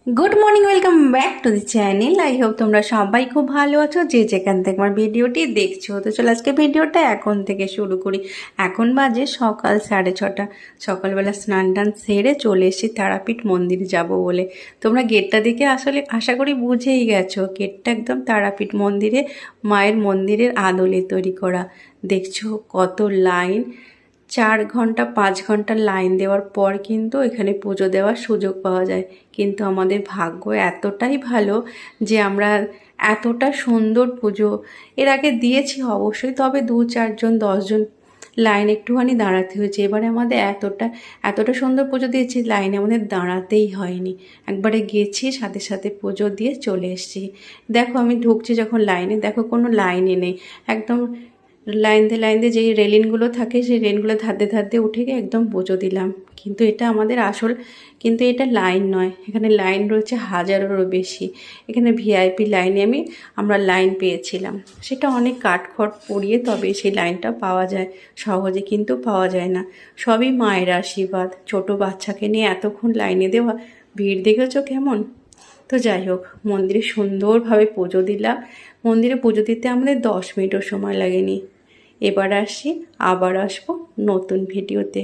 Good morning, welcome back to the channel. I hope তোমরা সবাই খুব ভালো আছো, যে যেখান থেকে আমার ভিডিওটি দেখছো। তো চলো আজকে ভিডিওটা এখন থেকে শুরু করি। এখন বাজে সকাল 6:30। সকালবেলা স্নান টান সেরে চলে এসেছি তারাপীঠ মন্দিরে যাব বলে। তোমরা গেটটা দেখে আসলে আশা করি বুঝেই গেছো, গেটটা একদম তারাপীঠ মন্দিরে, মায়ের মন্দিরের আদলে তৈরি করা। দেখছো কত লাইন, 4 ঘন্টা 5 ঘন্টা লাইন দেওয়ার পর কিন্তু এখানে পুজো দেওয়ার সুযোগ পাওয়া যায়। কিন্তু আমাদের ভাগ্য এতটাই ভালো যে আমরা এতটা সুন্দর পুজো এর আগে দিয়েছি অবশ্যই, তবে 2-4 জন 10 জন লাইন একটুখানি দাঁড়াতে হয়েছে। এবারে আমাদের এতটা সুন্দর পুজো দিয়েছি, লাইনে আমাদের দাঁড়াতেই হয়নি। একবারে গেছি, সাথে সাথে পুজো দিয়ে চলে এসেছি। দেখো আমি ঢুকছি যখন লাইনে, দেখো কোনো লাইনই নেই, একদম লাইন দিয়ে যেই রেলিংগুলো থাকে সেই রেলিংগুলো ধারতে ধারতে উঠে গিয়ে একদম পুজো দিলাম। কিন্তু এটা আমাদের আসল, কিন্তু এটা লাইন নয়, এখানে লাইন রয়েছে হাজারেরও বেশি। এখানে ভিআইপি লাইনে আমরা লাইন পেয়েছিলাম, সেটা অনেক কাঠখড় পুড়িয়ে তবে সেই লাইনটা পাওয়া যায়, সহজে কিন্তু পাওয়া যায় না। সবই মায়ের আশীর্বাদ। ছোট বাচ্চাকে নিয়ে এতক্ষণ লাইনে দেওয়া, ভিড় দেখেছো কেমন। তো যাই হোক, মন্দিরে সুন্দরভাবে পুজো দিলাম। মন্দিরে পুজো দিতে আমাদের 10 মিনিটও সময় লাগেনি। এবার আসি, আবার আসবো নতুন ভিডিওতে।